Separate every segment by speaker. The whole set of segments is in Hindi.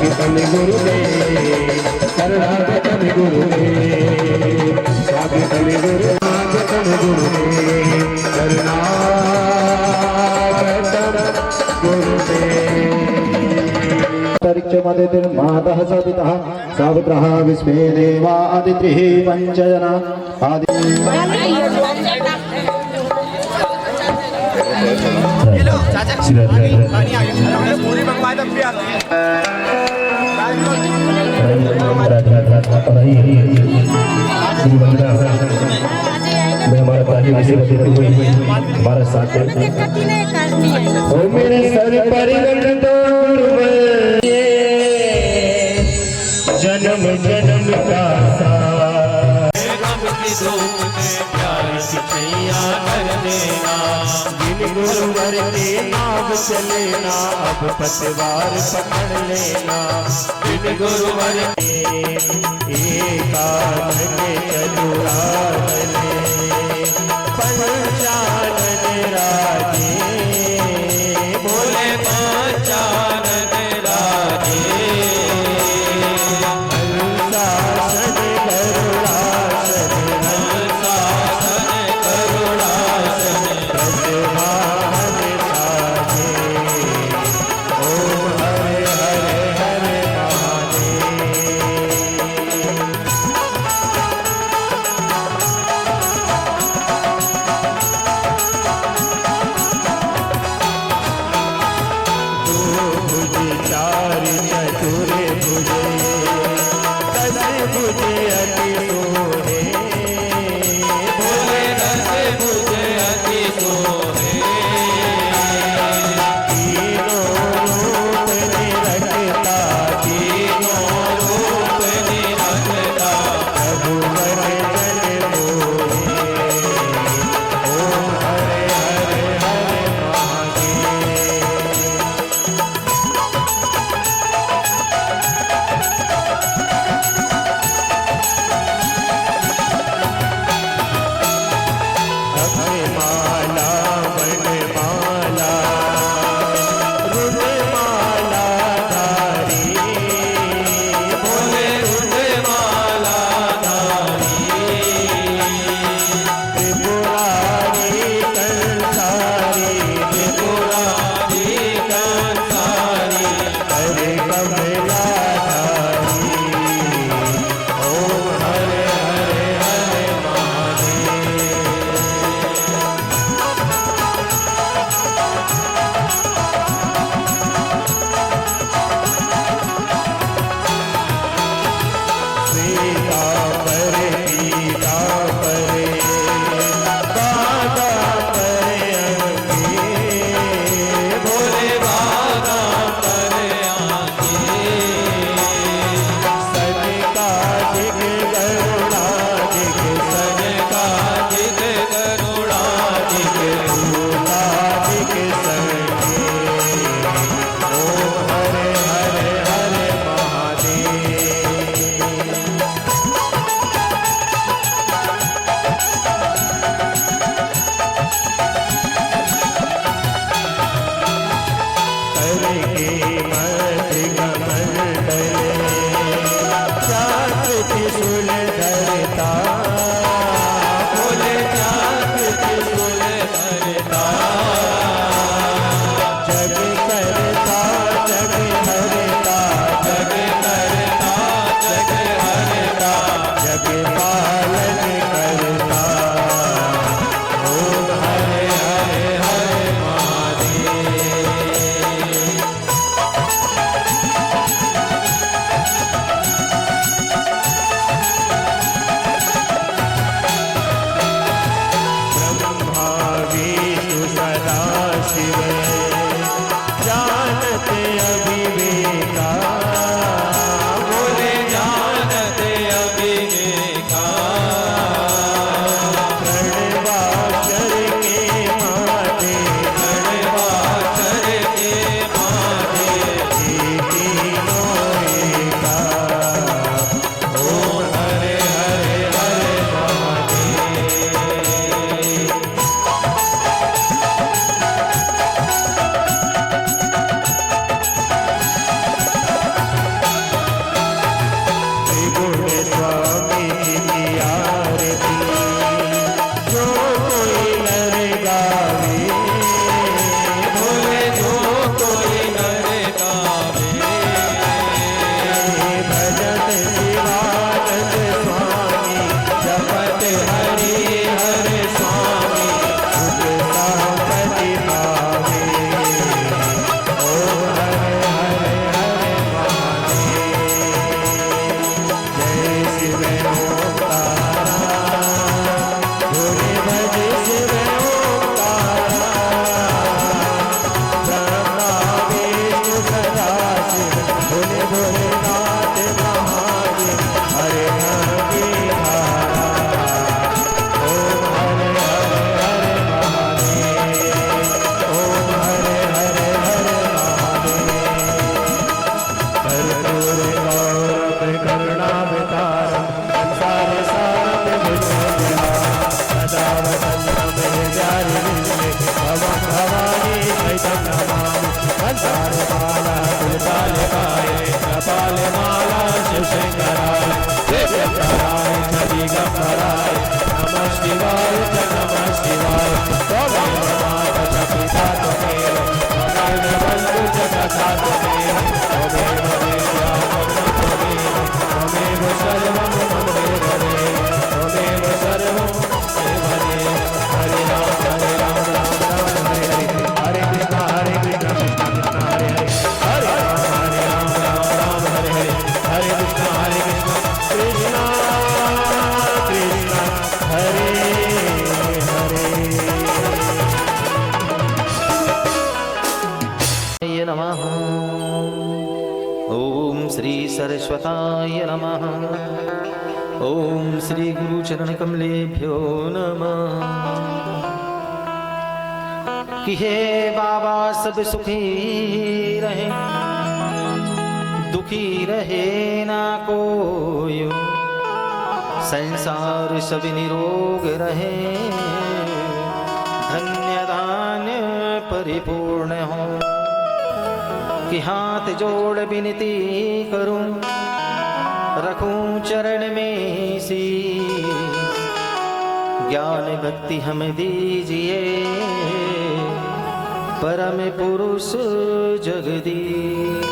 Speaker 1: स्वागतम गुरुदेव शरणागतम गुरुदेव स्वागतम गुरुदेव शरणागतम गुरुदेव परिचमदितिर् मातः सवितः सावित्रः विश्वे देवा अदितिः पंचजना आदि
Speaker 2: मैं हमारा ताली विषय देते हुए हमारा साथ ओ मेरे सर पर जन्म जन्म का प्यार सिखैया कर देना बिन गुरुवर के नाम चलेना अब पतवार पकड़ लेना बिन गुरुवर के एकांत में चलुआ पंचानन राजे बोले पंचानन राजे हंसासन करुणासन हंसासन करुणासन ब्रजमान साजे ओम हरे हरे हरे महादेव
Speaker 3: शंकराय दिगंबराय च दिगंबराय नमः शिवाय च नमः शिवाय त्वमेव माता च पिता त्वमेव त्वमेव बन्धु च सखा त्वमेव त्वमेव विद्या त्वमेव त्वमेव सर्वं मम देव त्वमेव सर्वं देव हरे राम राम राम हरे हरे हरे कृष्ण कृष्ण कृष्ण हरे हरे हरे राम राम हरे हरे हरे कृष्ण कृष्ण कृष्ण हरे हरे नमः। ओम श्री सरस्वताय नमः। ओम श्री गुरु चरण कमलेभ्यो नमः। कि हे बाबा सब सुखी रहे दुखी रहे ना कोई, संसार सब निरोग रहे धन्य दान परिपूर्ण हो। कि हाथ जोड़ विनती करूं रखूं चरण में शीश, ज्ञान भक्ति हमें दीजिए परम पुरुष जगदीश।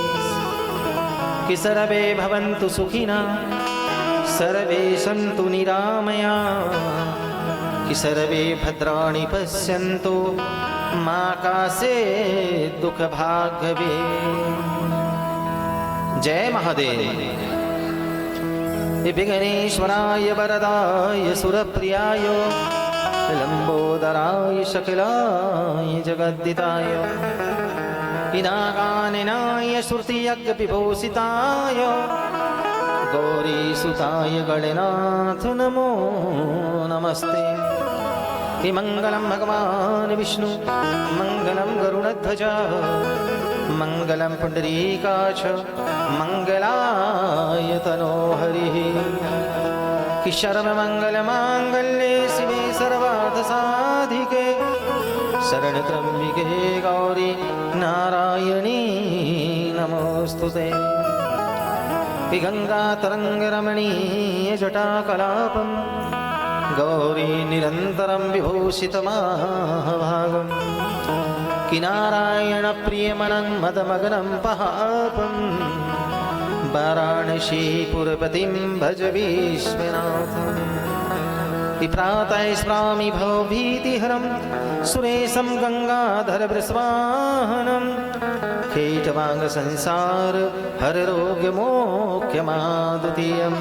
Speaker 3: कि सर्वे भवन्तु सुखिना सर्वे सन्तु निरामया, कि सर्वे भद्राणि पश्यन्तु मा काचित् दुःख भाग्भवे। जय महादेव। विघ्नेश्वराय वरदाय सुरप्रियाय लंबोदराय शकलाय जगद्दिताय इनागाननाय श्रुतियज्ञ विभूषिताय गौरीसुताय गणनाथ नमो नमस्ते। मंगलम भगवान विष्णु मंगलम गरुड़ध्वज मंगलम पुंडरीकाक्ष मंगलाय तनो हरिः। कि सर्वमंगल मांगल्ये शिवे सर्वार्थ साधिके शरणत्र्यंबिके गौरी नारायणी नमोस्तुते। कि गंगा तरंग रमणीय जटाकलापं गौरी निरन्तरं विभूषितमाभागं। कि नारायण प्रियमनं मदमगनं पहापं वाराणसीपुरपतिं भज विश्वनाथं। कि प्रातः स्मरामि भवभीतिहरं सुरेशं गंगाधरवृषवाहनं। खेटवांग संसार हर रोगमोक्षमाद्वितीयम्।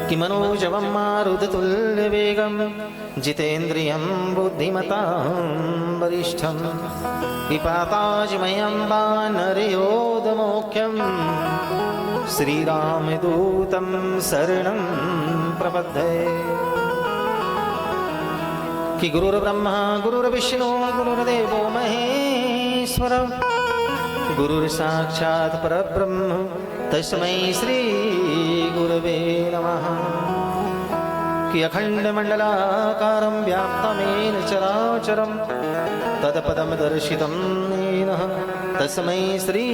Speaker 3: कि मनोजवं मारुततुल्यवेगं जितेन्द्रियं बुद्धिमतां वरिष्ठं। कि पाताजमयं वानरयोधमोख्यं श्रीरामदूतं शरणं प्रपद्ये। कि गुरुर्ब्रह्मा गुरुर्विष्णु गुरुर्देवो महेश्वर गुरुर्साक्षात् परब्रह्म तस्मै श्री गुरवे नमः। कि अखण्डमण्डलाकारं व्याप्तमेन चराचरं तत्पदं दर्शितं येन तस्मै श्री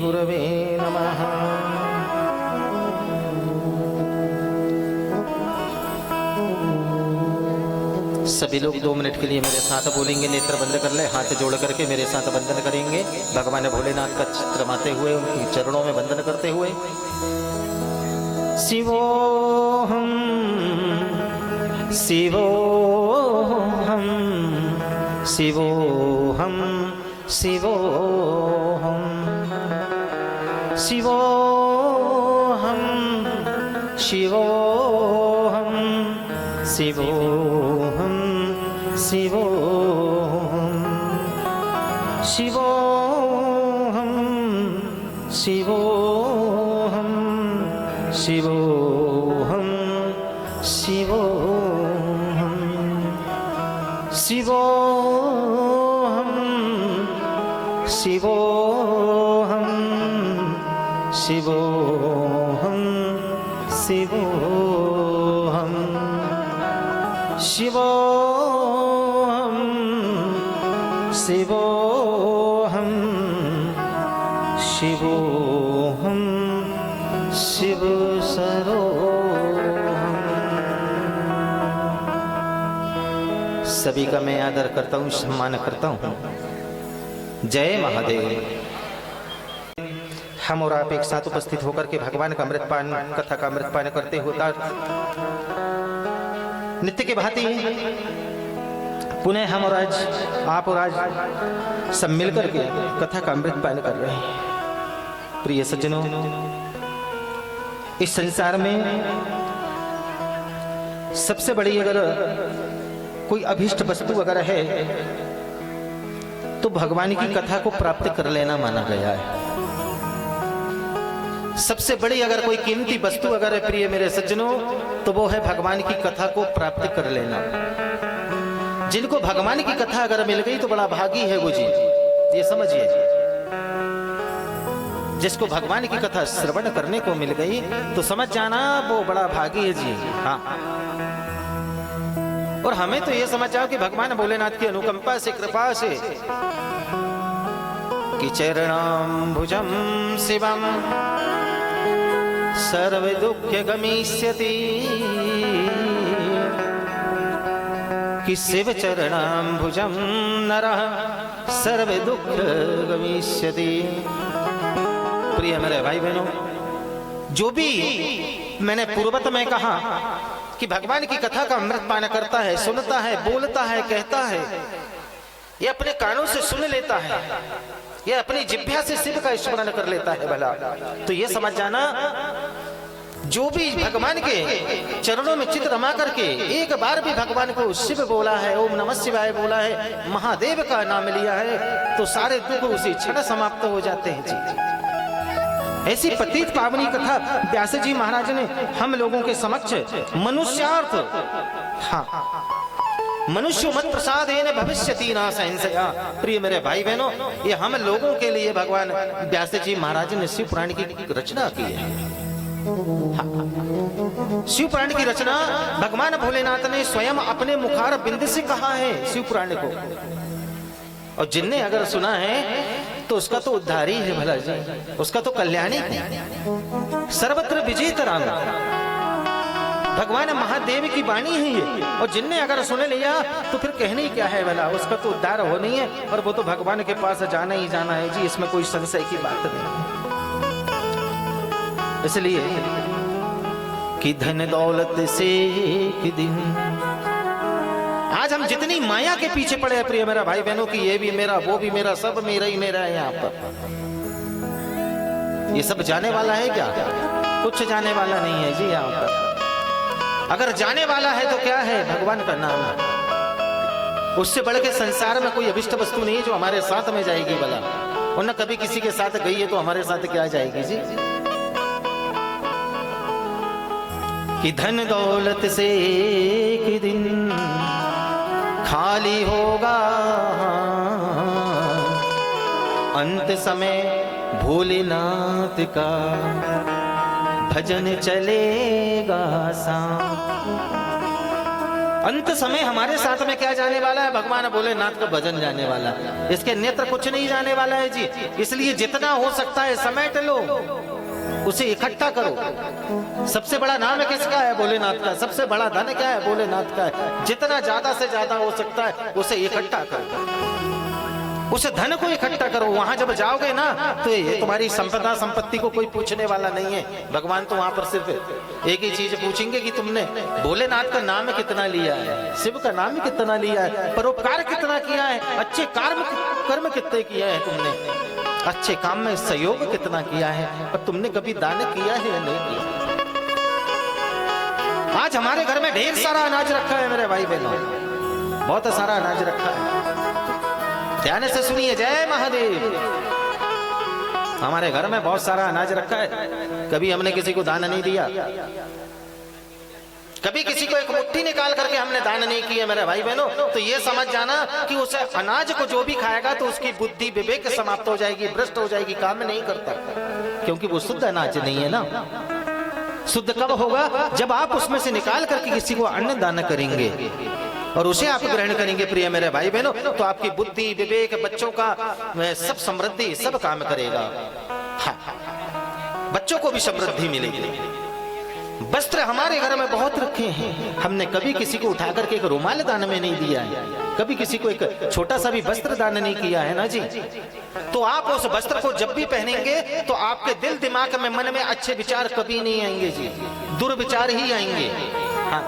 Speaker 3: गुरवे नमः। सभी लोग 2 मिनट के लिए मेरे साथ बोलेंगे। नेत्र बंद कर ले, हाथ जोड़ करके मेरे साथ वंदन करेंगे। भगवान भोलेनाथ का चित्र माते हुए उनके चरणों में वंदन करते हुए। शिवोहम शिवोहम शिवोहम शिवोहम शिवोहम शिवोहम शिवोहम शिवोहम शिवोहम शिवोहम शिवोहम शिवोहम शिवोहम शिवोहम शिवोहम शिवोहम शिवोहम शिवोहम शिवोहम
Speaker 4: सभी का मैं आदर करता हूँ, सम्मान करता हूँ। जय महादेव। हम और आप एक साथ उपस्थित होकर के भगवान का अमृतपान, कथा का अमृतपान करते होता नित्य के भांति पुनः हम और आज आप और आज सब मिलकर के कथा का अमृतपान कर रहे हैं। प्रिय सज्जनों, इस संसार में सबसे बड़ी अगर कोई अभीष्ट वस्तु अगर है तो भगवान की कथा को प्राप्त कर लेना माना गया है। सबसे बड़ी अगर कोई कीमती वस्तु अगर है प्रिय मेरे सज्जनों, तो वो है भगवान की कथा को प्राप्त कर लेना। जिनको भगवान की कथा अगर मिल गई तो बड़ा भागी है वो जी, ये समझिए। जिसको भगवान की कथा श्रवण करने को मिल गई तो समझ जाना वो बड़ा भागी है जी। हाँ, और हमें तो ये समझ जाओ कि भगवान भोलेनाथ की अनुकंपा से, कृपा से, कि चरणाम्बुजं शिवं सर्व दुख गमिष्यति, कि शिव चरणाम्बुजं नरः सर्व दुख गमिष्यति। प्रिय मेरे भाई बहनों, जो भी मैंने पूर्वत में कहा कि भगवान की कथा का अमृतपान करता है, सुनता है, बोलता है, कहता है, ये अपने कानों से सुन लेता है, ये अपनी जिह्वा से शिव का स्मरण कर लेता है भला, तो ये समझ जाना जो भी भगवान के चरणों में चित रमा करके एक बार भी भगवान को शिव बोला है, ओम नमः शिवाय बोला है, महादेव का नाम लिया है, तो सारे दुख उसी क्षण समाप्त हो जाते हैं जी। ऐसी पतित पावनी कथा व्यास जी महाराज ने हम लोगों के समक्ष मनुष्यार्थ, हाँ, मनुष्य मत प्रसादेन भविष्यति न संशया। प्रिय मेरे भाई बहनों, ये हम लोगों के लिए भगवान व्यास जी महाराज ने शिव पुराण की रचना की है। हाँ, शिव पुराण की रचना भगवान भोलेनाथ ने स्वयं अपने मुखार बिंद से कहा है शिव पुराण को, और जिनने अगर सुना है तो उसका तो उद्धार ही है भला जी, उसका तो कल्याणी है। सर्वत्र विजेत राम, भगवान महादेव की वाणी है ये, और जिनने अगर सुन लिया तो फिर कहने क्या है भला, उसका तो उद्धार होनी है, और वो तो भगवान के पास जाना ही जाना है जी, इसमें कोई संशय की बात नहीं। इसलिए कि धन दौलत से एक दिन, आज हम जितनी माया के पीछे पड़े हैं प्रिय मेरा भाई बहनों, की ये भी मेरा, वो भी मेरा, सब मेरा ही मेरा है यहाँ पर, ये सब जाने वाला है क्या? कुछ जाने वाला नहीं है जी यहाँ पर। अगर जाने वाला है तो क्या है? भगवान का नाम है। उससे बढ़ के संसार में कोई अभिष्ट वस्तु नहीं है जो हमारे साथ में जाएगी भला, और न कभी किसी के साथ गई है तो हमारे साथ क्या जाएगी जी। कि धन दौलत से एक दिन खाली होगा, अंत समय भोलेनाथ का भजन चलेगा सा। अंत समय हमारे साथ में क्या जाने वाला है? भगवान भोलेनाथ का भजन जाने वाला है, इसके नेत्र कुछ नहीं जाने वाला है जी। इसलिए जितना हो सकता है समेट लो, उसे इकट्ठा करो। सबसे बड़ा नाम किसका है? भोलेनाथ का। सबसे बड़ा धन क्या है? भोलेनाथ का है। जितना ज्यादा से ज्यादा हो सकता है उसे इकट्ठा करो, उस धन को इकट्ठा करो। वहां जब जाओगे ना तो ये तुम्हारी संपदा संपत्ति को कोई पूछने वाला नहीं है। भगवान तो वहां पर सिर्फ एक ही चीज पूछेंगे कि तुमने भोलेनाथ का नाम कितना लिया है, शिव का नाम कितना लिया है, परोपकार कितना किया है, अच्छे कर्म कितने किया है तुमने, अच्छे काम में सहयोग कितना किया है, पर तुमने कभी दान किया है या नहीं किया। आज हमारे घर में ढेर सारा अनाज रखा है मेरे भाई बहनों, बहुत सारा अनाज रखा है। ध्यान से सुनिए, जय महादेव। हमारे घर में बहुत सारा अनाज रखा है, कभी हमने किसी को दान नहीं दिया, कभी किसी को एक मुट्ठी निकाल करके हमने दान नहीं किया मेरे भाई बहनों। तो ये समझ जाना कि उस अनाज को जो भी खाएगा तो उसकी बुद्धि विवेक समाप्त हो जाएगी, भ्रष्ट हो जाएगी, काम नहीं करता, क्योंकि वो शुद्ध अनाज नहीं है ना। शुद्ध कब होगा? जब आप उसमें से निकाल करके किसी को अन्न दान करेंगे और उसे आप ग्रहण करेंगे प्रिय मेरे भाई बहनों, तो आपकी बुद्धि विवेक, बच्चों का सब समृद्धि सब काम करेगा। हाँ, बच्चों को भी समृद्धि मिलेगी। वस्त्र हमारे घर में बहुत रखे हैं, हमने कभी किसी को उठा करके एक रुमाल दान में नहीं दिया है, कभी किसी को एक छोटा सा भी वस्त्र दान नहीं किया है ना जी। तो आप उस वस्त्र को जब भी पहनेंगे तो आपके दिल दिमाग में मन में अच्छे विचार कभी नहीं आएंगे जी, दुर्विचार ही आएंगे। हाँ,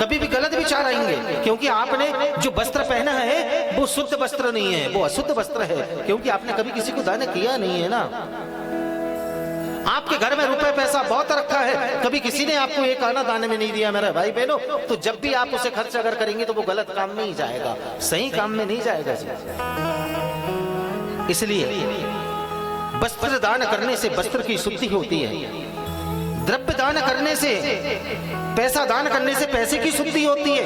Speaker 4: कभी भी गलत विचार आएंगे, क्योंकि आपने जो वस्त्र पहना है वो शुद्ध वस्त्र नहीं है, वो अशुद्ध वस्त्र है, क्योंकि आपने कभी किसी को दान किया नहीं है ना। आपके घर में रुपए पैसा बहुत रखा है, कभी किसी ने आपको एक आना दान में नहीं दिया मेरे भाई बहनों, तो जब भी आप उसे खर्च अगर करेंगे तो वो गलत काम में ही जाएगा, सही काम में नहीं जाएगा जी। इसलिए वस्त्र दान करने से वस्त्र की शुद्धि होती है, द्रव्य दान करने से, पैसा दान करने से पैसे की शुद्धि होती है,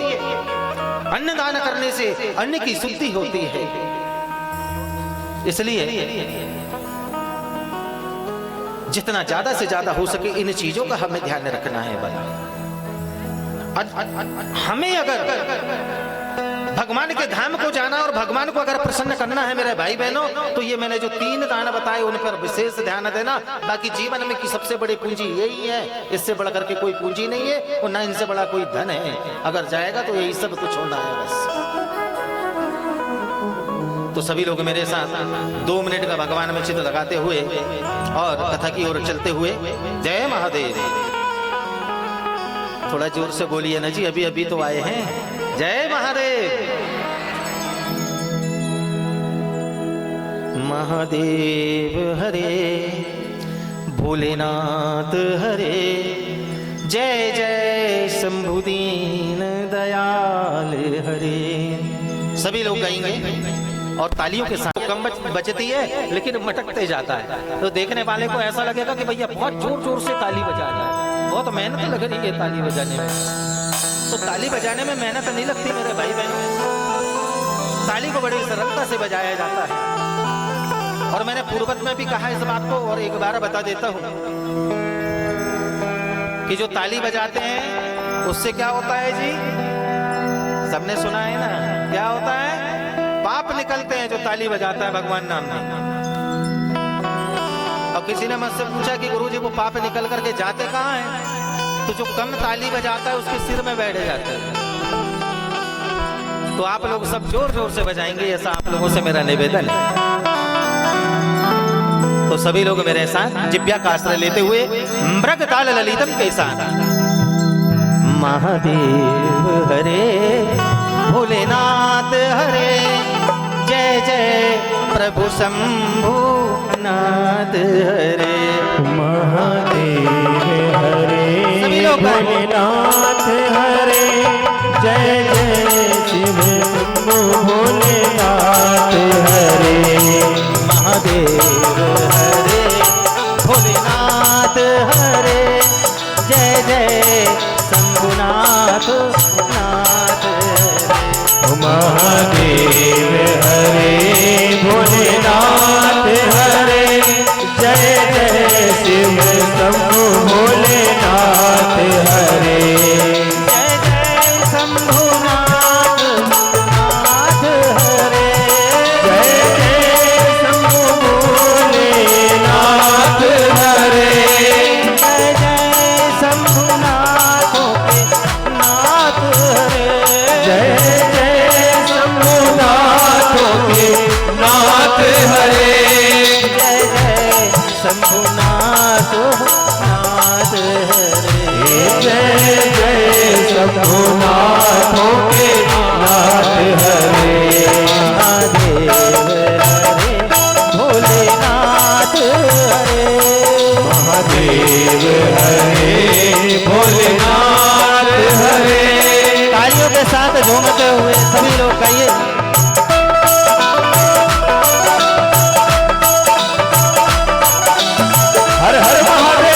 Speaker 4: अन्न दान करने से अन्न की शुद्धि होती है। इसलिए जितना ज्यादा से ज्यादा हो सके इन चीजों का हमें ध्यान रखना है। हमें अगर भगवान के धाम को जाना और भगवान को अगर प्रसन्न करना है मेरे भाई बहनों, तो ये मैंने जो 3 दान बताए उन पर विशेष ध्यान देना। बाकी जीवन में की सबसे बड़ी पूंजी यही है, इससे बढ़ करके कोई पूंजी नहीं है और ना इनसे बड़ा कोई धन है। अगर जाएगा तो यही सब कुछ होना है बस। तो सभी लोग मेरे साथ 2 मिनट का भगवान में चित्त लगाते हुए और कथा की ओर चलते हुए जय महादेव। थोड़ा जोर से बोलिए ना जी, अभी अभी तो आए हैं। जय महादेव। महादेव हरे, भोलेनाथ हरे, जय जय शंभु दीन दयाल हरे। सभी लोग गाएंगे और तालियों के साथ कम बजती है लेकिन मटकते जाता है, तो देखने वाले को ऐसा लगेगा कि भैया बहुत जोर जोर से ताली बजा रहा है, बहुत मेहनत लग रही है ताली बजाने में। तो ताली बजाने में मेहनत नहीं लगती मेरे भाई बहनों, ताली को बड़ी सरलता से बजाया जाता है। और मैंने पूर्वत में भी कहा इस बात को और एक बार बता देता हूं कि जो ताली बजाते हैं उससे क्या होता है जी, सबने सुना है ना, क्या होता है? पाप निकलते हैं जो ताली बजाता है भगवान नाम में। और किसी ने मुझसे पूछा कि गुरुजी वो पाप निकल करके जाते कहाँ हैं? तो जो कम ताली बजाता है उसके सिर में बैठ जाता है। तो आप लोग सब जोर जोर से बजाएंगे, ऐसा आप लोगों से मेरा निवेदन है। तो सभी लोग मेरे साथ जिब्या का आश्रय लेते हुए मृग ताल ललितम के साथ महादेव हरे, भोलेनाथ हरे, जय जय प्रभु शंभुनाथ हरे।
Speaker 2: महादेव हरे,
Speaker 4: सभी लोग
Speaker 2: भोलेनाथ हरे, जय जय शिव शंभु भोलेनाथ हरे।
Speaker 4: महादेव हरे, भोलेनाथ हरे, जय जय शंभुनाथ नाथ हरे।
Speaker 2: महादेव हरे, भोलेनाथ हरे, जय जय शिव शंभु भोलेनाथ हरे।
Speaker 4: जय जय शंभुनाथ नाथ हरे,
Speaker 2: जय जय शंभु भोलेनाथ हरे।
Speaker 4: जय जय शंभुनाथों के नाथ हरे।
Speaker 2: जय जय शंभुनाथों के नाथ हरे।
Speaker 4: जय जय शंभुनाथ नाथ हरे।
Speaker 2: जय जय शंभुनाथों के नाथ हरे।
Speaker 4: महादेव हरे, भोलेनाथ हरे।
Speaker 2: महादेव हरे, भोलेनाथ हरे।
Speaker 4: तालियों के साथ झूमते हुए सभी लोग गाइए।
Speaker 2: हर हर महादेव।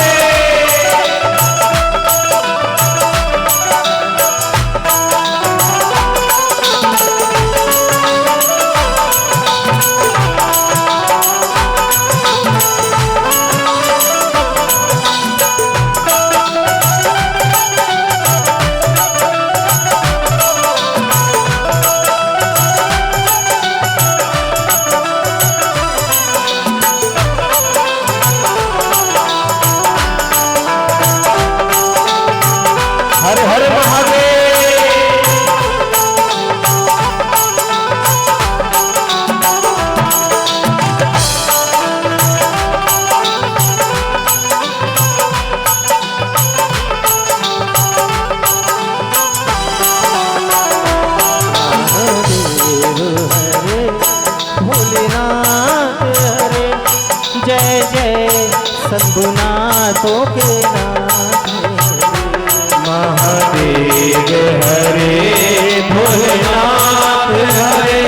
Speaker 4: के नाथ
Speaker 3: महादेव हरे भोलेनाथ हरे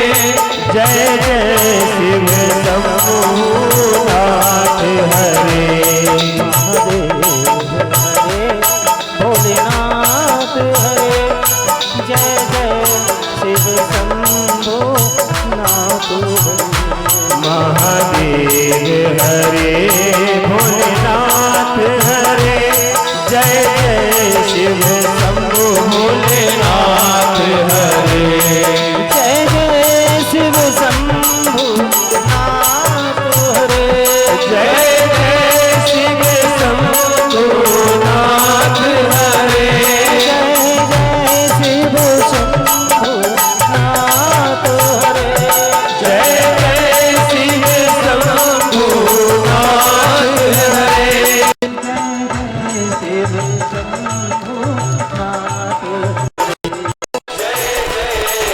Speaker 3: जय जय शिव शंभुनाथ हरे
Speaker 4: भोलेनाथ हरे जय जय शिव शंभुनाथ
Speaker 3: महादेव हरे भोलेनाथ हरे जय जय शिव शंभु भोलेनाथ हरे
Speaker 4: जय जय शिव शंभुनाथ हरे
Speaker 3: जय जय शिव शंभुनाथ हरे
Speaker 4: जय जय शिव शंभुनाथ हरे
Speaker 3: जय जय शिव शंभुनाथ हरे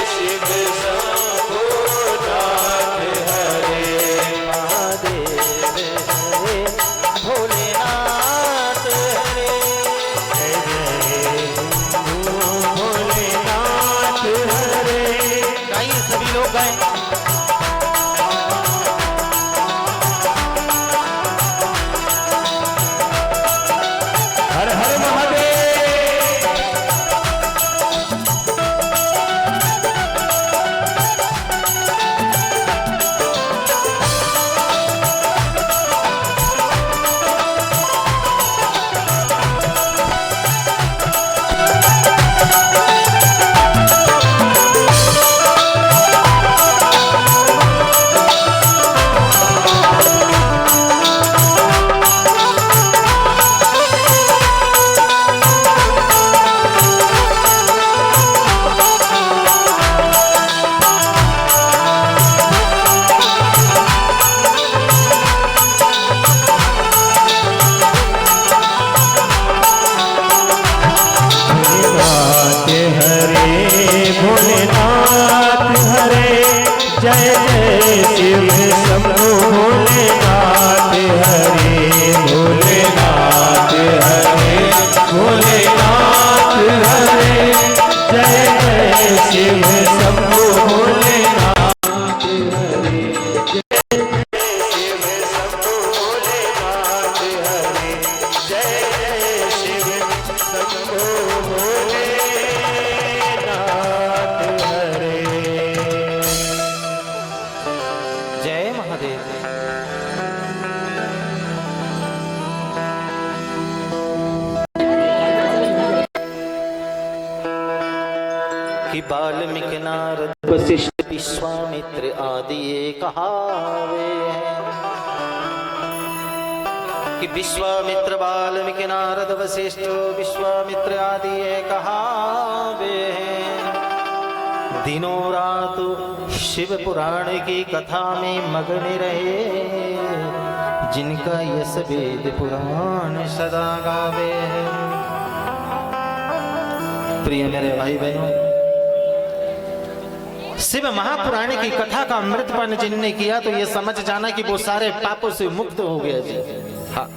Speaker 4: शिव शंभुनाथ महादेव हरे भोलेनाथ हरे
Speaker 3: भोलेनाथ हरे
Speaker 4: गाइए सभी लोग गाएं
Speaker 3: हर हर महादेव भोलेनाथ हरे भोलेनाथ हरे जय जय शिव शंभु भोलेनाथ हरे भोलेनाथ हरे भोलेनाथ हरे जय जय शिव शंभु भोलेनाथ हरे जय शिव शंभु भोलेनाथ हरे जय जय शिव शंभु भोलेनाथ हरे
Speaker 4: जय महादेव कि वाल्मीकि नारद वशिष्ठ विश्वामित्र आदि ये कहावे हैं कि विश्वामित्र वाल्मीकि नारद वशिष्ठ विश्वामित्र आदि ये कहावे हैं दिनों रात शिव पुराण की कथा में मग्न रहे जिनका यश वेद पुराण सदा गावे हैं। प्रिय मेरे भाई बहनों, शिव महापुराण की कथा का अमृतपान जिनने किया तो ये समझ जाना कि वो सारे पापों से मुक्त हो गया जी। हाँ।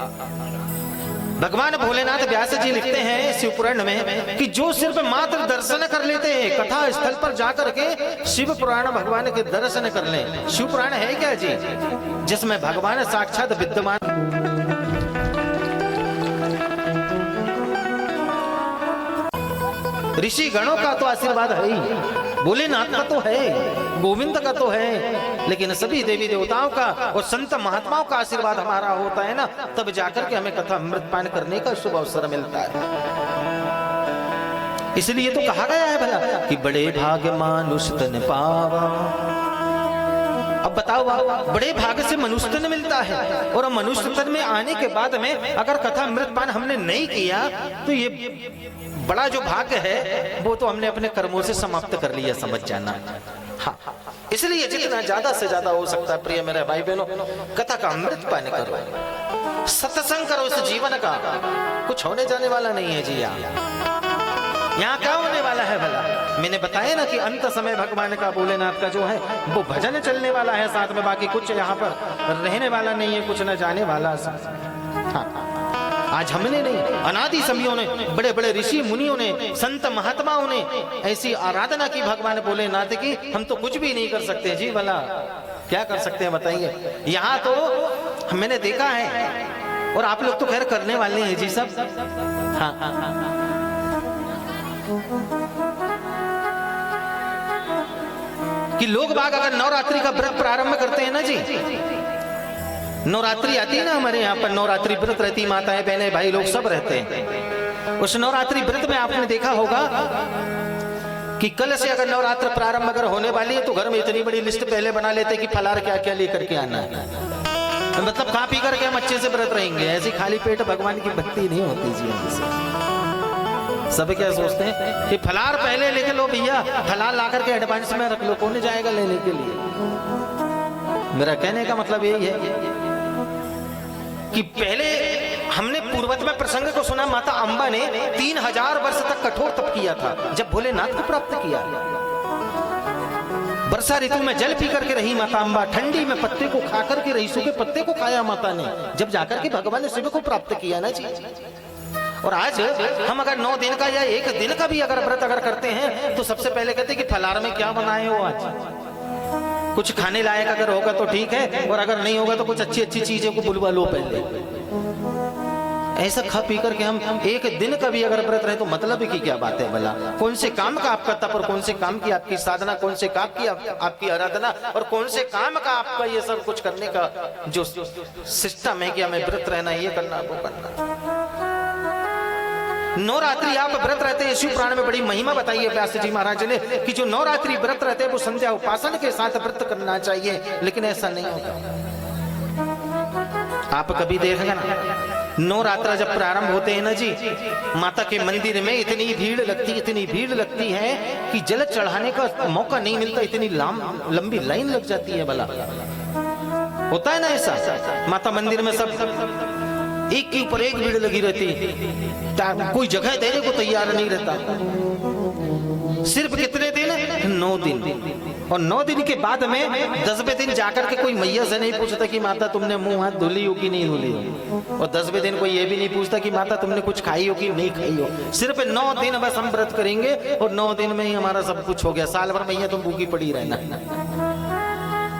Speaker 4: भगवान भोलेनाथ व्यास जी लिखते हैं शिव पुराण में कि जो सिर्फ मात्र दर्शन कर लेते हैं, कथा स्थल पर जाकर के शिव पुराण भगवान के दर्शन कर लें। शिव पुराण है क्या जी? जिसमें भगवान साक्षात विद्यमान। ऋषि गणों का तो आशीर्वाद है ही, भोलेनाथ का तो है, गोविंद का तो है, लेकिन सभी देवी देवताओं का और संत महात्माओं का आशीर्वाद हमारा होता है ना, तब जाकर के हमें कथा अमृतपान करने का शुभ अवसर मिलता है। इसलिए तो कहा गया है भला कि बड़े भाग्य मानुष तन पावा। अब बताओ बड़े भाग्य से मनुष्य तन मिलता है, और मनुष्य तन में आने के बाद में अगर कथा अमृतपान हमने नहीं किया तो ये बड़ा जो भाग्य है वो तो हमने अपने कर्मों से समाप्त कर लिया, समझ जाना। हाँ, इसलिए जितना ज्यादा से ज्यादा हो सकता है प्रिय मेरे भाई बहनों, कथा का अमृतपान करो, सत्संग करो। इस जीवन का कुछ होने जाने वाला नहीं है जी। यहाँ क्या होने वाला है भला? मैंने बताया ना कि अंत समय भगवान का भोलेनाथ का जो है वो भजन चलने वाला है साथ में, बाकी कुछ यहाँ पर रहने वाला नहीं है, कुछ न जाने वाला। हाँ, आज हमने नहीं, अनादि समयों ने बड़े बड़े ऋषि मुनियों ने, संत महात्माओं ने ऐसी आराधना की भगवान भोलेनाथ की, हम तो कुछ भी नहीं कर सकते जी। भला क्या कर सकते हैं बताइए। यहाँ तो मैंने देखा है, और आप लोग तो खैर करने वाले हैं जी सब। हाँ, कि लोग बाग अगर नवरात्रि का व्रत प्रारंभ करते हैं ना जी, नवरात्रि आती है ना हमारे यहाँ पर, नवरात्रि व्रत रहती, माताएं बहनें भाई लोग सब रहते हैं। उस नवरात्रि व्रत में आपने देखा होगा कि कल से अगर नवरात्र प्रारंभ अगर होने वाली है तो घर में इतनी बड़ी लिस्ट पहले बना लेते कि फलार क्या क्या लेकर के आना है। मतलब खा पी करके हम अच्छे से व्रत रहेंगे। ऐसी खाली पेट भगवान की भक्ति नहीं होती जी हमसे। सब क्या सोचते हैं कि फलार पहले लेके लो भैया, फलार ला करके एडवांस में रख लो, कौन जाएगा लेने के लिए। मेरा कहने का मतलब यही है कि पहले हमने पूर्वज में प्रसंग को सुना, माता अंबा ने 3000 वर्ष तक कठोर तप किया था जब भोलेनाथ को प्राप्त किया। वर्षा ऋतु में जल पी करके रही माता अंबा, ठंडी में पत्ते को खा करके रही, सूखे पत्ते को खाया माता ने, जब जाकर के भगवान ने शिव को प्राप्त किया ना जी। और आज हम अगर 9 दिन का या 1 दिन का भी अगर व्रत अगर करते हैं तो सबसे पहले कहते हैं कि फलार में क्या बनाए हो आज। कुछ खाने लायक अगर होगा तो ठीक है, और अगर नहीं होगा तो कुछ अच्छी अच्छी चीजों को बुलवा लो पहले। ऐसा खा पी करके हम 1 दिन का भी अगर व्रत रहे तो मतलब की क्या बात है भला। कौन से काम का आपका तप, और कौन से काम की आपकी साधना, कौन से काम की आपकी आराधना, और कौन से काम का आपका ये सब कुछ करने का जो सिस्टम है कि हमें व्रत रहना, ये करना, वो करना। नवरात्रि आप व्रत रहते हैं, शिव पुराण में बड़ी महिमा बताई है व्यास जी महाराज ने कि जो नवरात्रि व्रत रहते हैं वो संध्या उपासना के साथ व्रत करना चाहिए, लेकिन ऐसा नहीं होता। आप कभी देखना ना, नवरात्र जब प्रारंभ होते हैं ना जी, माता के मंदिर में इतनी भीड़ लगती है कि जल चढ़ाने का मौका नहीं मिलता, इतनी लंबी लाइन लग जाती है। भला होता है ना ऐसा, माता मंदिर में सब एक के ऊपर एक भीड़ लगी रहती, कोई जगह देने को तैयार नहीं रहता। सिर्फ कितने दिन? 9 दिन। और 9 दिन के बाद में 10वें दिन जाकर के कोई मैया से नहीं पूछता कि माता तुमने मुंह हाथ धुली हो कि नहीं धुली हो, और 10वें दिन कोई ये भी नहीं पूछता कि माता तुमने कुछ खाई हो कि नहीं खाई हो। सिर्फ 9 दिन बस हम व्रत करेंगे और 9 दिन में ही हमारा सब कुछ हो गया। साल भर मैया तुम भूखी पड़ी रहना।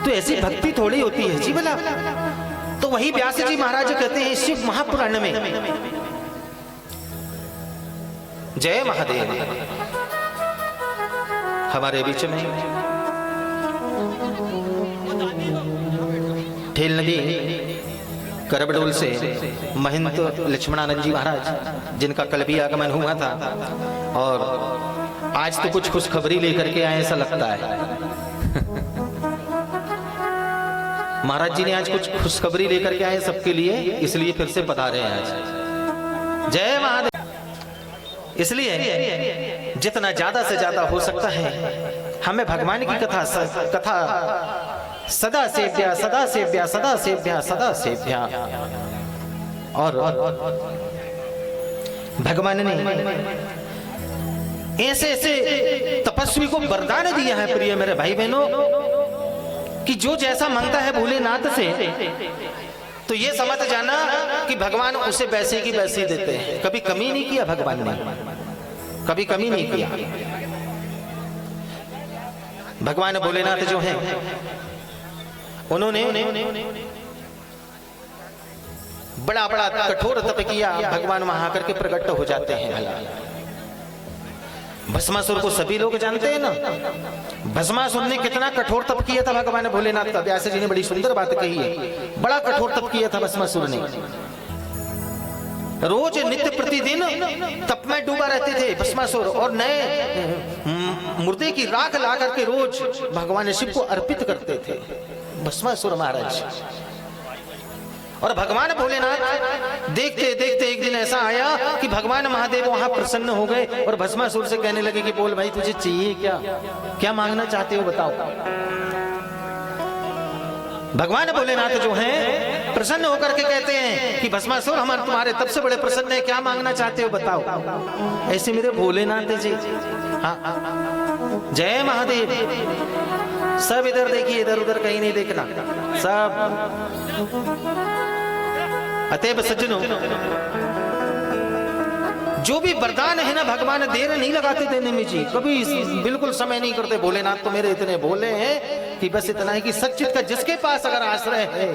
Speaker 4: तो ऐसी भक्ति थोड़ी होती है जी भला। तो वही व्यास जी महाराज कहते हैं शिव महापुराण में, जय महादेव। हमारे बीच में ठेल नदी करबडोल से महंत लक्ष्मणानंद जी महाराज, जिनका कल भी आगमन हुआ था, और आज तो कुछ खुशखबरी लेकर के आए ऐसा लगता है। महाराज जी ने आज कुछ खुशखबरी लेकर के आए सबके लिए, इसलिए फिर से पधारे हैं आज। जय महादेव। इसलिए जितना ज्यादा से ज्यादा हो सकता है हमें भगवान की कथा सदा सेव्या सदा सेव्या सदा सेव्या सदा सेव्या। और भगवान ने ऐसे ऐसे तपस्वी को वरदान दिया है प्रिय मेरे भाई बहनों, कि जो जैसा मांगता है भोलेनाथ से तो ये समझ जाना कि भगवान उसे वैसे की वैसे देते हैं। कभी कमी नहीं किया भगवान ने, कभी कमी नहीं किया। भगवान भोलेनाथ जो हैं उन्होंने बड़ा बड़ा कठोर तप किया, भगवान वहां आकर के प्रकट हो जाते हैं। भस्मासुर को सभी लोग जानते हैं ना, भस्मासुर ने कितना कठोर तप किया था भगवान भोलेनाथ का। व्यास जी ने बड़ी सुंदर बात कही है, बड़ा कठोर तप किया था भस्मासुर ने। रोज नित्य प्रतिदिन तप में डूबा रहते थे भस्मासुर, और नए मुर्दे की राख ला करके रोज भगवान शिव को अर्पित करते थे भस्मासुर महाराज। और भगवान भोलेनाथ देखते देखते एक दिन ऐसा आया कि भगवान महादेव वहां प्रसन्न हो गए और भस्मासुर से कहने लगे कि बोल भाई तुझे चाहिए क्या, क्या मांगना चाहते हो बताओ। भगवान भोलेनाथ जो हैं प्रसन्न होकर के कहते हैं कि भस्मासुर हमारे तुम्हारे तब से बड़े प्रसन्न है, क्या मांगना चाहते हो बताओ। ऐसे मेरे भोलेनाथ जी, हाँ जय महादेव। सब इधर देखिए, इधर उधर कहीं नहीं देखना, सब अतएव सज्जनों, जो भी वरदान है ना भगवान देर नहीं लगाते देने में जी, कभी बिल्कुल समय नहीं करते। भोलेनाथ तो मेरे इतने भोले हैं कि बस इतना है कि सच्चित का जिसके पास अगर आश्रय है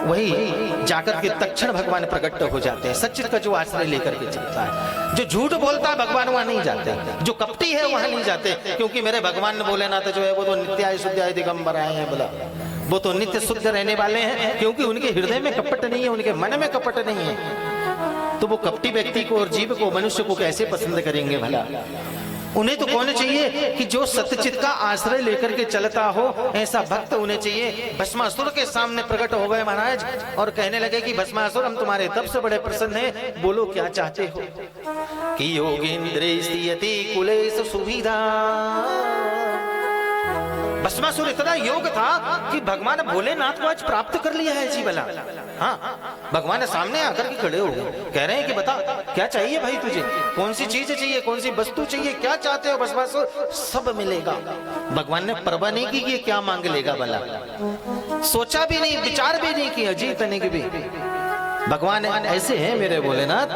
Speaker 4: वही जाकर के तत्क्षण भगवान प्रकट हो जाते हैं। सच्चित का जो आश्रय लेकर के चलता है, जो झूठ बोलता है भगवान वहां नहीं जाते, जो कपटी है वहां नहीं जाते, क्योंकि मेरे भगवान भोलेनाथ जो है वो तो नित्याय शुद्धाय दिगंबर आए हैं, बोला वो तो नित्य शुद्ध रहने वाले हैं, क्योंकि उनके हृदय में कपट नहीं है, उनके मन में कपट नहीं है। तो वो कपटी व्यक्ति को और जीव को, मनुष्य को कैसे पसंद करेंगे भला? उन्हें तो कौन चाहिए कि जो सत्यचित का आश्रय लेकर के चलता हो, ऐसा भक्त उन्हें चाहिए। भस्मासुर के सामने प्रकट हो गए महाराज और कहने लगे कि भस्मासुर हम तुम्हारे तब से बड़े प्रसन्न हैं, बोलो क्या चाहते हो? कि योगेंद्रेस्ति कुलेश सुविधा। भस्मासुर इतना योग था कि भगवान भोलेनाथ को आज प्राप्त कर लिया है जी भला। हाँ, भगवान सामने आकर के खड़े हो गए, कह रहे हैं कि बता क्या चाहिए भाई तुझे, कौन सी चीज चाहिए, कौन सी वस्तु चाहिए, क्या चाहते हो भस्मासुर? सब मिलेगा। भगवान ने परवाह नहीं की कि क्या मांग लेगा भला, सोचा भी नहीं, विचार भी नहीं किया जी तनिक भी। भगवान ऐसे हैं मेरे भोलेनाथ,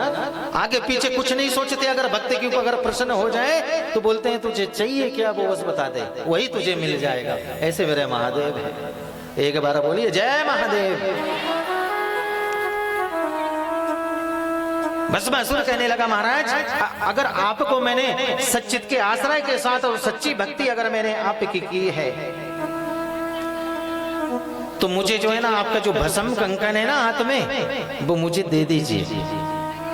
Speaker 4: आगे पीछे कुछ नहीं सोचते। अगर भक्ति के ऊपर अगर प्रसन्न हो जाए तो बोलते हैं तुझे चाहिए क्या, वो बस बता दे, वही तुझे मिल जाएगा। ऐसे मेरे महादेव है। एक बार बोलिए जय महादेव। भस्मासुर कहने लगा महाराज अगर आपको मैंने सच्चित के आश्रय के साथ और सच्ची भक्ति अगर मैंने आपकी की है तो मुझे जो है ना आपका जो भस्म कंकन है ना हाथ में वो मुझे दे दीजिए।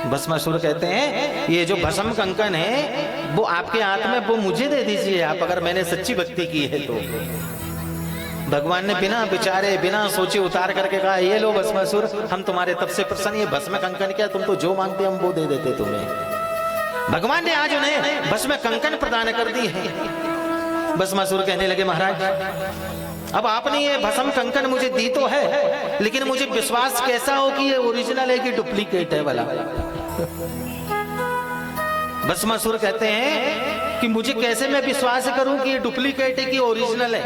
Speaker 4: भस्मासुर कहते हैं ये जो भस्म कंकन है वो आपके हाथ में, वो मुझे दे दीजिए आप, अगर मैंने सच्ची भक्ति की है तो। भगवान ने बिना विचारे बिना सोचे उतार करके कहा ये लो भस्मासुर, हम तुम्हारे तब से प्रसन्न, ये भस्म कंकन क्या, तुम तो जो मांगते हम वो दे देते तुम्हें। भगवान ने आज उन्हें भस्म कंकन प्रदान कर दी है। भस्मासुर कहने लगे महाराज अब आपने ये भस्म कंकन मुझे दी तो है, लेकिन मुझे विश्वास कैसा हो कि ये ओरिजिनल है कि डुप्लीकेट है वाला। भस्मासुर कहते हैं कि मुझे कैसे मैं विश्वास करूं कि ये डुप्लीकेट है कि ओरिजिनल है?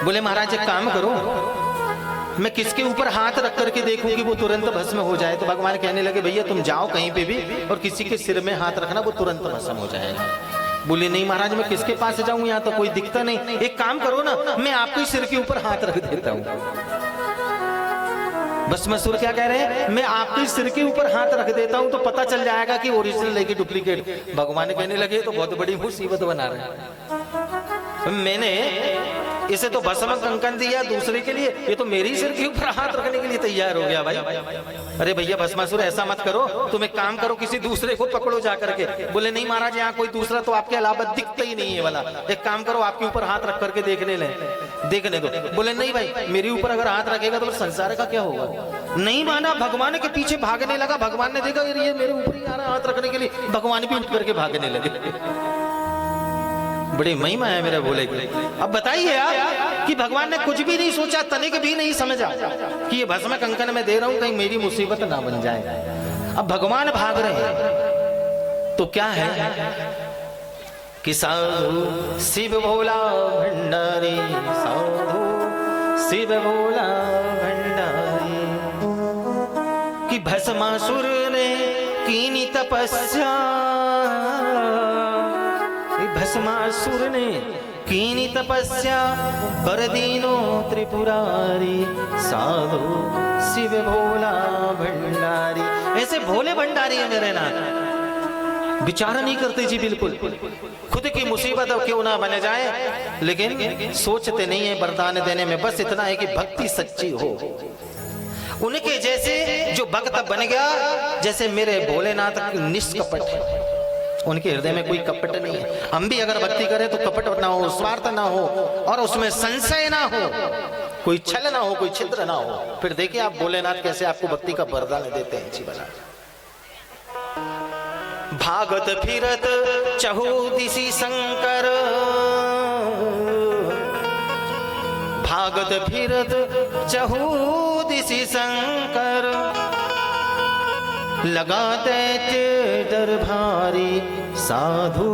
Speaker 4: बोले महाराज एक काम करो, मैं किसके ऊपर हाथ रख करके देखूं कि वो तुरंत भस्म हो जाए। तो भगवान कहने लगे भैया तुम जाओ कहीं पे भी और किसी के सिर में हाथ रखना, वो तुरंत भस्म हो जाएगा। बोले नहीं महाराज मैं किसके पास जाऊं, यहाँ तो कोई दिखता नहीं। एक काम करो ना, मैं आपके सिर के ऊपर हाथ रख देता हूं। भस्मासुर क्या कह रहे हैं, मैं आपके सिर के ऊपर हाथ रख देता हूं तो पता चल जाएगा कि ओरिजिनल है कि डुप्लीकेट। भगवान कहने लगे तो बहुत बड़ी मुसीबत बना रहे हैं, मैंने इसे तो भस्म कंकन दिया दूसरे के लिए, ये तो मेरी सिर के ऊपर हाथ रखने के लिए तैयार हो गया भाई। अरे भैया भस्मासुर ऐसा मत करो, तुम एक काम करो किसी दूसरे को पकड़ो जा करके। बोले नहीं महाराज यहाँ कोई दूसरा तो आपके अलावा दिखता ही नहीं है वाला, एक काम करो आपके ऊपर हाथ रख करके देखने दो। बोले नहीं भाई मेरे ऊपर अगर हाथ रखेगा तो संसार का क्या होगा? नहीं माना, भगवान के पीछे भागने लगा। भगवान ने देखा ये मेरे ऊपर ही आ रहा हाथ रखने के लिए, भगवान भी उठ करके भागने लगे। बड़ी महिमा है मेरे भोले की। अब बताइए आप कि भगवान ने कुछ भी नहीं सोचा, तनिक भी नहीं समझा कि ये भस्म कंकन में दे रहा हूं कहीं मेरी मुसीबत ना बन जाए। अब भगवान भाग रहे हैं तो क्या है कि साधु शिव भोला भंडारी, साधु शिव भोला भंडारी, कि भस्मासुर ने कीनी तपस्या, भस्मासुर ने कीनी तपस्या कर दीनो त्रिपुरारी, साधु शिव भोला भंडारी। ऐसे भोले भंडारी है मेरे नाथ, विचार नहीं करते जी बिल्कुल, खुद की मुसीबत क्यों ना बने जाए, लेकिन सोचते नहीं है वरदान देने में। बस इतना है कि भक्ति सच्ची हो। उनके जैसे जो भक्त बन गया, जैसे मेरे भोलेनाथ निष्कपट है, उनके हृदय में कोई कपट नहीं है। हम भी अगर भक्ति करें तो कपट ना हो, स्वार्थ ना हो और उसमें संशय ना हो, कोई छल ना हो, कोई छिद्र ना हो। फिर देखिए आप भोलेनाथ कैसे आपको भक्ति का वरदान देते हैं जी भला। भागत फिरत चहुदिशि शंकर, भागत फिरत चहुदिशि शंकर, लगाते दरबारी, साधु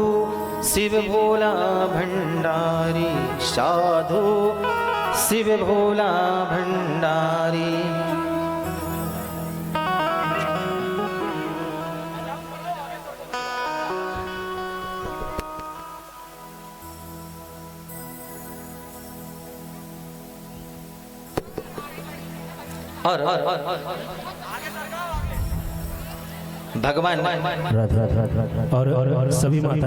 Speaker 4: शिव भोला भंडारी, साधु शिव भोला भंडारी। और भगवान
Speaker 2: और सभी माता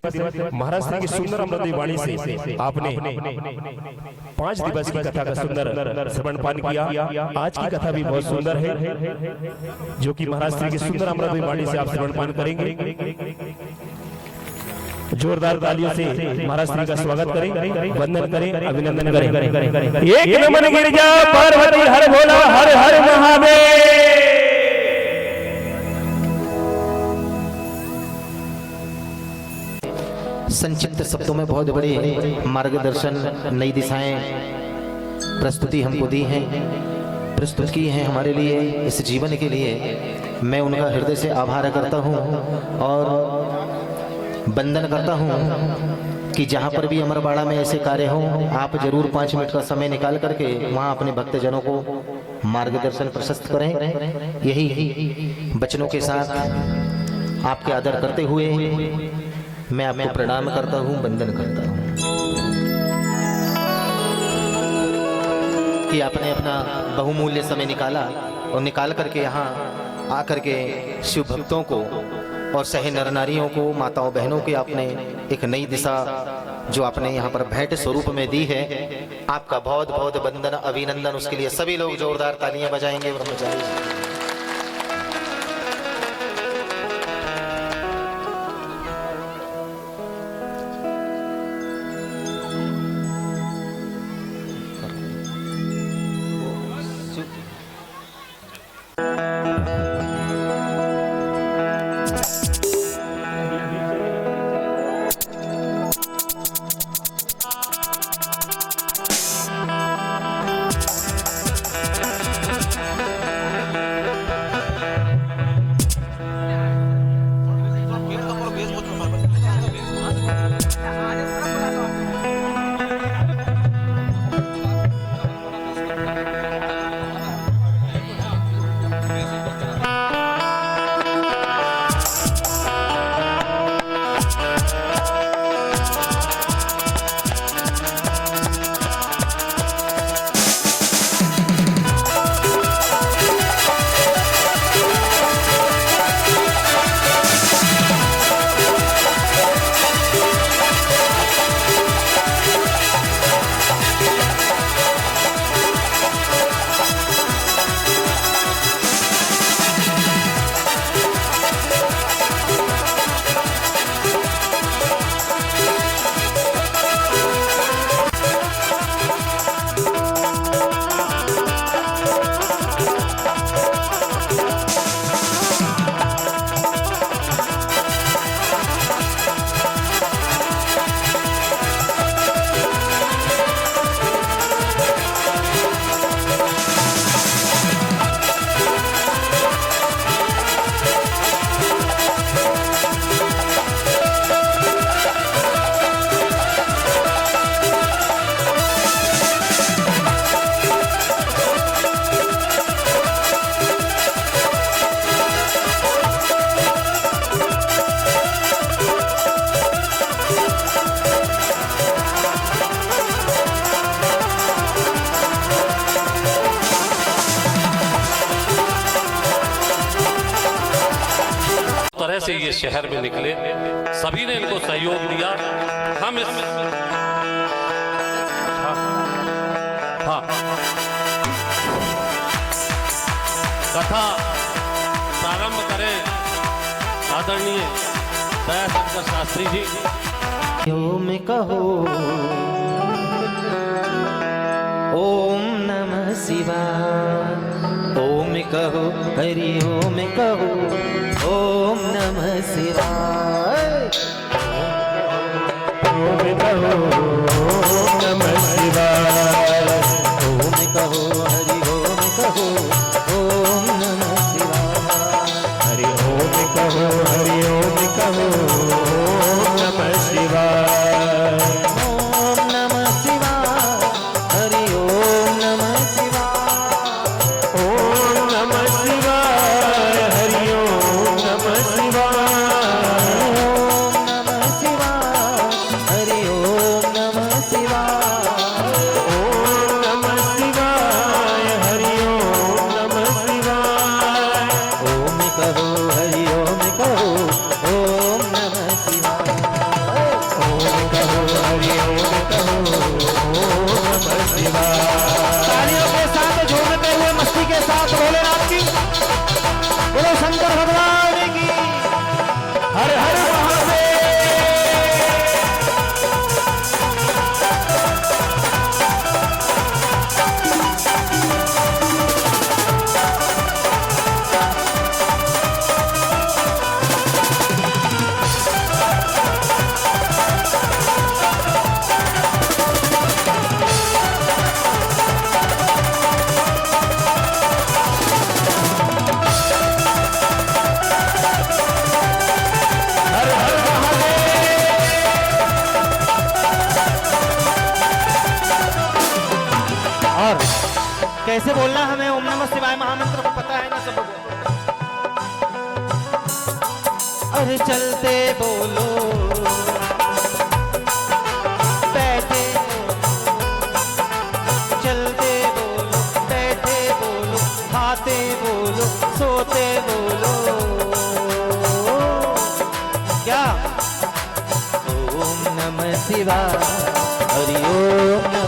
Speaker 2: महाराज श्री की सुंदर अमृत वाणी से आपने 5 दिवस की कथा का सुंदर श्रवण पान किया। आज की कथा भी बहुत सुंदर है, जो कि महाराज श्री की सुंदर अमृत वाणी से आप श्रवण पान करेंगे। जोरदार तालियों से महाराज श्री का स्वागत करें, वंदन करें, अभिनंदन करें। एक नमन गिरजा पार्वती हर भोला हर हर महादेव।
Speaker 4: संक्षिप्त शब्दों में बहुत बड़े मार्गदर्शन, नई दिशाएं प्रस्तुति हमको दी हैं, प्रस्तुत की हैं हमारे लिए, इस जीवन के लिए। मैं उनका हृदय से आभार करता हूं और वंदन करता हूं कि जहां पर भी अमरवाड़ा में ऐसे कार्य हों, आप जरूर 5 मिनट का समय निकाल करके वहां अपने भक्तजनों को मार्गदर्शन प्रशस्त करें। यही वचनों के साथ आपके आदर करते हुए मैं आपको प्रणाम करता हूं, वंदन करता हूं कि आपने अपना बहुमूल्य समय निकाला और निकाल करके यहाँ आकर के शिव भक्तों को और सहे नर नारियों को, माताओं बहनों के आपने एक नई दिशा जो आपने यहाँ पर भेंट स्वरूप में दी है, आपका बहुत बहुत वंदन, अभिनंदन। उसके लिए सभी लोग जोरदार तालियां बजाएंगे। ब्रह्मचारी
Speaker 5: से ये शहर में निकले, सभी ने इनको सहयोग दिया। हम इस कथा प्रारंभ करें। आदरणीय दयाशंकर शास्त्री जी।
Speaker 4: ओम कहो ओम नमः शिवाय, ओम कहो हरि ओम कहो ओम नमः शिवाय,
Speaker 2: ओम कहो ओम नमः शिवाय,
Speaker 4: ओम कहो हरि ओम कहो ओम नमः शिवाय,
Speaker 2: हरि ओम कहो हरि ओम कहो ओम नमः शिवाय,
Speaker 4: ओम नमः शिवाय, हरि ओम कैसे बोलना हमें ओम नमः शिवाय महामंत्र को पता है ना सबको। अरे चलते बोलो, बैठे चलते बोलो, बैठे बोलो, खाते बोलो, सोते बोलो। क्या? ओम नमः शिवाय, हरि ओम